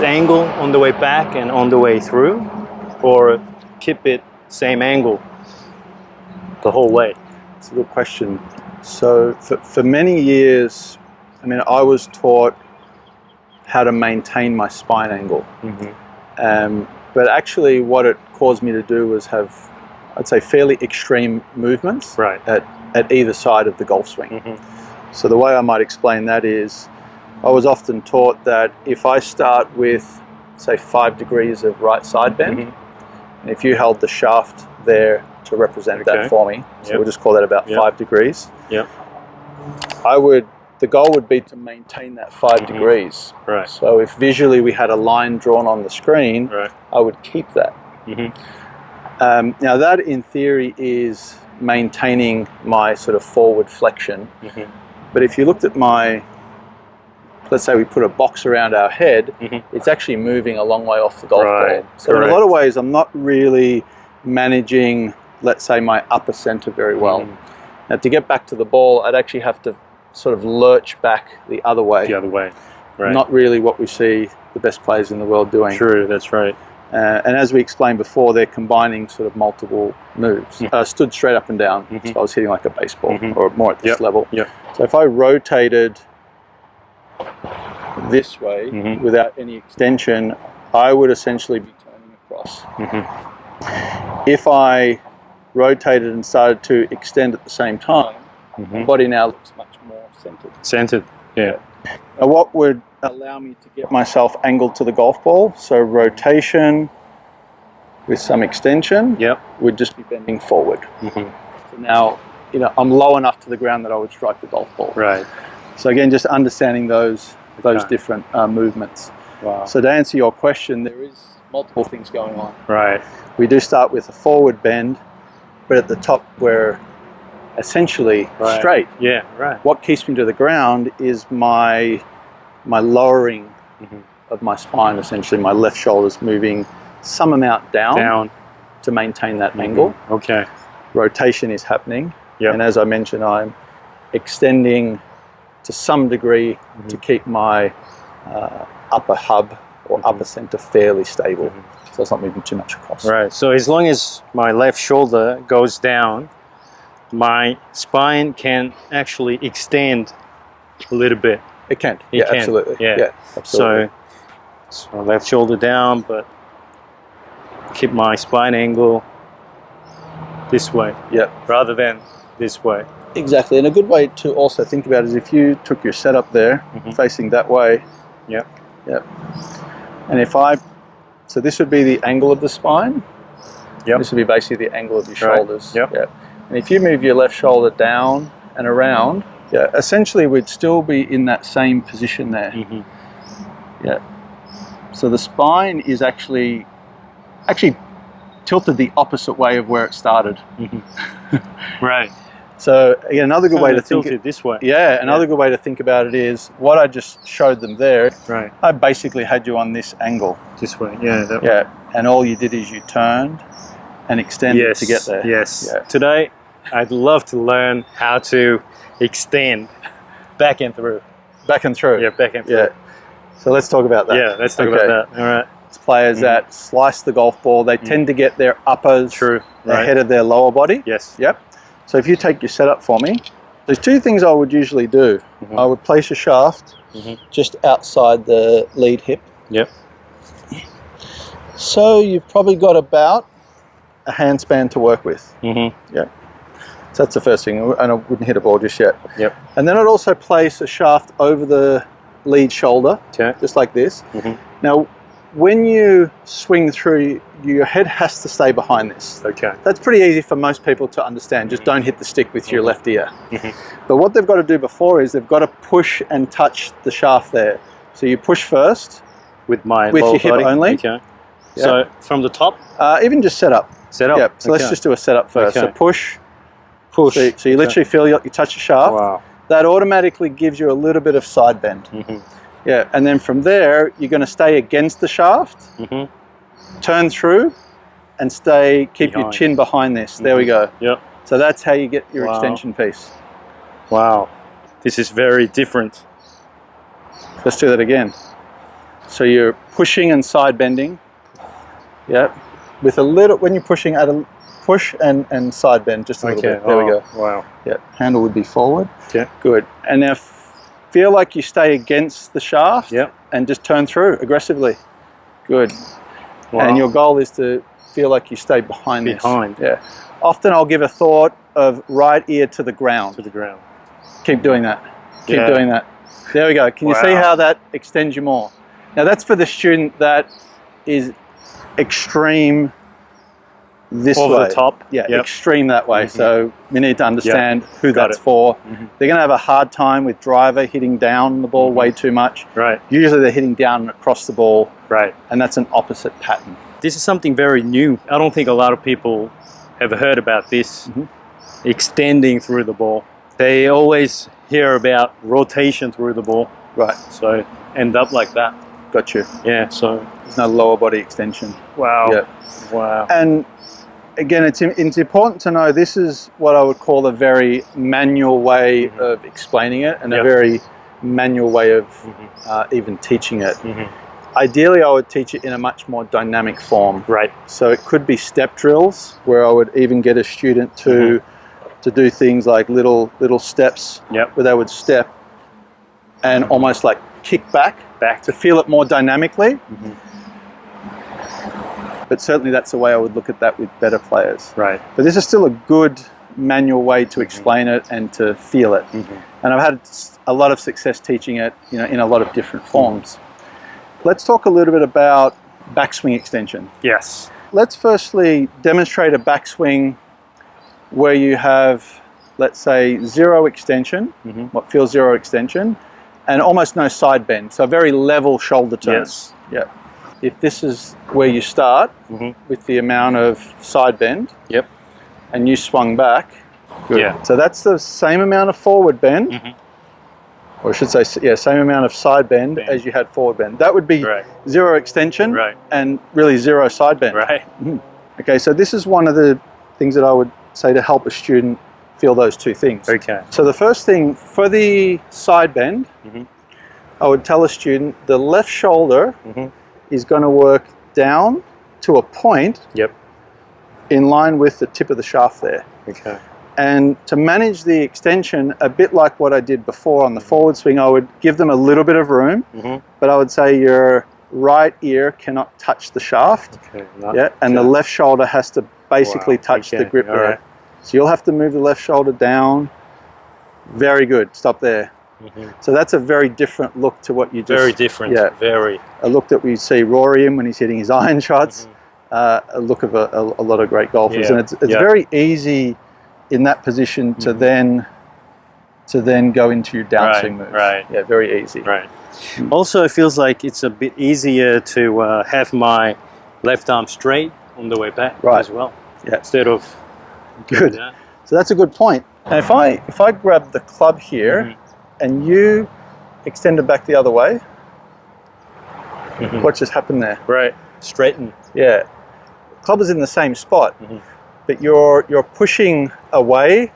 this angle on the way back and on the way through, or keep it same angle the whole way? It's a good question. So for many years, I mean, I was taught how to maintain my spine angle. But actually what it caused me to do was have, I'd say, fairly extreme movements at either side of the golf swing. So the way I might explain that is, I was often taught that if I start with, say, 5 degrees of right side bend, and if you held the shaft there to represent that for me, so we'll just call that about 5 degrees, the goal would be to maintain that 5 degrees. So if visually we had a line drawn on the screen, I would keep that. Now that in theory is maintaining my sort of forward flexion, but if you looked at my, let's say we put a box around our head, it's actually moving a long way off the golf ball. So in a lot of ways I'm not really managing, let's say, my upper center very well. Now to get back to the ball, I'd actually have to sort of lurch back the other way. Not really what we see the best players in the world doing. True, that's right. And as we explained before, they're combining sort of multiple moves. Stood straight up and down, so I was hitting like a baseball, or more at this level. So if I rotated this way without any extension, I would essentially be turning across. If I rotated and started to extend at the same time, my body now looks much more centered. Now what would allow me to get myself angled to the golf ball, so rotation with some extension, would just be bending forward. So now, you know, I'm low enough to the ground that I would strike the golf ball. So again, just understanding those different movements. So to answer your question, there is multiple things going on. We do start with a forward bend, but at the top we're essentially straight. What keeps me to the ground is my lowering of my spine. Essentially my left shoulder's moving some amount down to maintain that angle. Rotation is happening, and as I mentioned, I'm extending to some degree to keep my upper hub or upper center fairly stable, so it's not moving too much across. So as long as my left shoulder goes down, my spine can actually extend a little bit. It can. Absolutely. Absolutely. So left shoulder down, but keep my spine angle this way. Rather than this way. Exactly. And a good way to also think about it is if you took your setup there, facing that way. And if so this would be the angle of the spine. This would be basically the angle of your shoulders. And if you move your left shoulder down and around, essentially we'd still be in that same position there. So the spine is actually tilted the opposite way of where it started. So again, another good way to think it this way. Another good way to think about it is what I just showed them there. I basically had you on this angle. This way. That way. And all you did is you turned and extended to get there. Today, I'd love to learn how to extend back and through. Back and through. Back and through. So let's talk about that. Let's talk about that. All right. It's players that slice the golf ball, they tend to get their uppers ahead of their lower body. So if you take your setup for me, there's two things I would usually do. I would place a shaft just outside the lead hip. So you've probably got about a handspan to work with. So that's the first thing, and I wouldn't hit a ball just yet. And then I'd also place a shaft over the lead shoulder, just like this. Now, when you swing through, your head has to stay behind this. That's pretty easy for most people to understand. Just don't hit the stick with your left ear. But what they've got to do before is they've got to push and touch the shaft there. So you push first with your hip only. So from the top? Even just set up. So let's just do a setup first. So push. So you literally feel you touch the shaft. That automatically gives you a little bit of side bend. And then from there, you're going to stay against the shaft, turn through, and keep your chin behind this. There we go. So that's how you get your extension piece. This is very different. Let's do that again. So you're pushing and side bending. Yep. With a little, when you're pushing, at a push and side bend just a little bit. There we go. Wow. Yep. Handle would be forward. Yeah. Good. And now feel like you stay against the shaft. Yep. And just turn through aggressively. Good. Wow. And your goal is to feel like you stay behind this. Yeah. Often I'll give a thought of right ear to the ground. To the ground. Keep doing that. Keep doing that. There we go. Can you see how that extends you more? Now that's for the student that is extreme this way. Over the top. Yeah, extreme that way. So we need to understand who Got that's it. for. They're going to have a hard time with driver hitting down the ball way too much. Right. Usually they're hitting down and across the ball. Right. And that's an opposite pattern. This is something very new. I don't think a lot of people have heard about this, extending through the ball. They always hear about rotation through the ball. Right. So end up like that. Got you. Yeah, so. There's no lower body extension. Wow. Yeah. Wow. And again, it's important to know this is what I would call a very manual way of explaining it, and a very manual way of even teaching it. Ideally, I would teach it in a much more dynamic form. Right. So it could be step drills, where I would even get a student to do things like little steps, where they would step and almost like kick back to feel it more dynamically. But certainly that's the way I would look at that with better players. Right. But this is still a good manual way to explain it and to feel it. And I've had a lot of success teaching it, in a lot of different forms. Let's talk a little bit about backswing extension. Yes. Let's firstly demonstrate a backswing where you have, let's say, zero extension, what feels zero extension, and almost no side bend. So a very level shoulder turn. Yes. Yeah. If this is where you start with the amount of side bend, and you swung back, good. Yeah. So that's the same amount of forward bend, or I should say, same amount of side bend as you had forward bend. That would be zero extension and really zero side bend. Right. Okay, so this is one of the things that I would say to help a student feel those two things. Okay. So the first thing, for the side bend, I would tell a student the left shoulder is going to work down to a point in line with the tip of the shaft there. Okay. And to manage the extension, a bit like what I did before on the forward swing, I would give them a little bit of room, but I would say your right ear cannot touch the shaft. Okay. And the left shoulder has to basically touch the grip there. So you'll have to move the left shoulder down. Very good. Stop there. So that's a very different look to what you just... Very different. Yeah. Very. A look that we see Rory in when he's hitting his iron shots. A look of a lot of great golfers. And it's very easy in that position to then go into your downswing move. Right. Yeah, very easy. Right. Also, it feels like it's a bit easier to have my left arm straight on the way back as well. Yeah. Instead of... Good. So that's a good point. And if I grab the club here and you extend it back the other way, what just happened there? Right. Straighten. Yeah. Club is in the same spot, but you're pushing away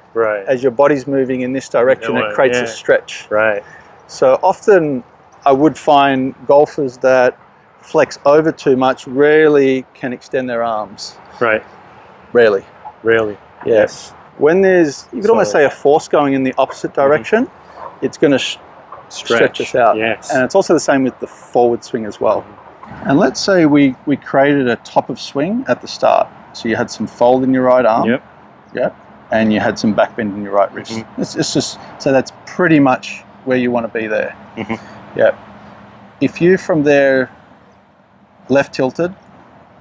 as your body's moving in this direction. It creates a stretch. Right. So often I would find golfers that flex over too much rarely can extend their arms. Right. Rarely. Really. Yes. When there's, you could almost say, a force going in the opposite direction, it's going to stretch us out. Yes. And it's also the same with the forward swing as well. And let's say we created a top of swing at the start. So you had some fold in your right arm. And you had some back bend in your right wrist. It's just, so that's pretty much where you want to be there. If you from there left tilted,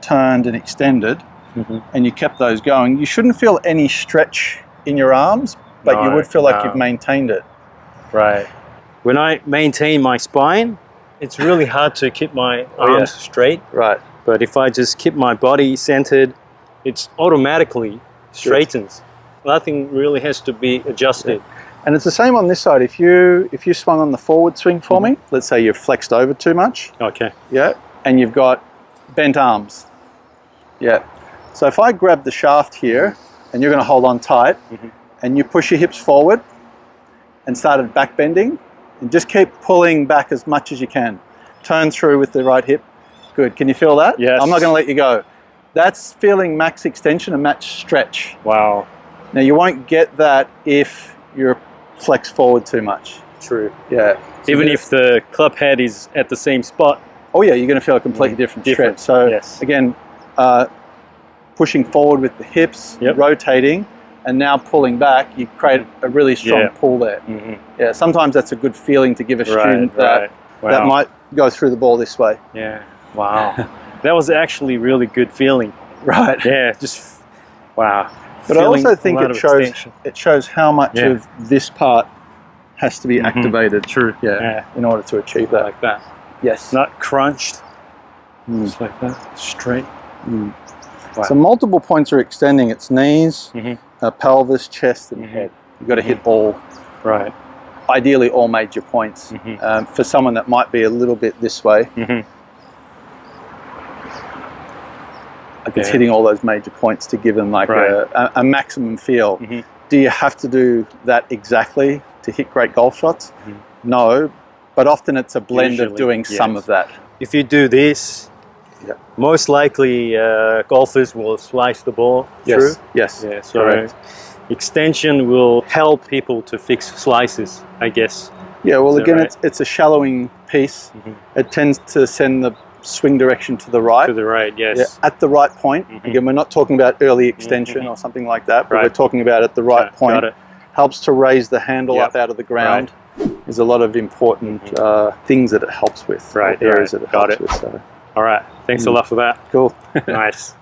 turned and extended, and you kept those going, you shouldn't feel any stretch in your arms, but you would feel like you've maintained it. Right. When I maintain my spine, it's really hard to keep my arms straight. Right. But if I just keep my body centered, it's automatically straightens. Nothing really has to be adjusted. And it's the same on this side. If you swung on the forward swing for me, let's say you've flexed over too much. Okay. And you've got bent arms. So if I grab the shaft here, and you're going to hold on tight, and you push your hips forward, and started back bending, and just keep pulling back as much as you can. turn through with the right hip. Good. Can you feel that? Yes. I'm not going to let you go. That's feeling max extension and max stretch. Wow. Now you won't get that if you're flexed forward too much. True. Yeah. So Even if the club head is at the same spot. Oh yeah, you're going to feel a completely different stretch. So again, pushing forward with the hips, rotating, and now pulling back, you create a really strong pull there. Yeah, sometimes that's a good feeling to give a student that that might go through the ball this way. Yeah. Wow. That was actually really good feeling. Right. Yeah. Just wow. But I also think it shows how much of this part has to be activated. True. Yeah. In order to achieve that. Like that. Yes. Not crunched. Just like that. Straight. Wow. So multiple points are extending. It's knees, pelvis, chest, and head. You've got to hit all. Right. Ideally, all major points. For someone that might be a little bit this way, like it's hitting all those major points to give them like a maximum feel. Do you have to do that exactly to hit great golf shots? No, but often it's a blend of doing some of that. If you do this, most likely golfers will slice the ball through. Yes. Yeah, so extension will help people to fix slices, I guess. Yeah, well, again, it's a shallowing piece. It tends to send the swing direction to the right. To the right, yes. Yeah, at the right point. Again, we're not talking about early extension or something like that, but we're talking about at the right point. Got it. Helps to raise the handle up out of the ground. There's a lot of important things that it helps with. Areas that it helps with. So. All right. Thanks a lot for that. Cool. Nice.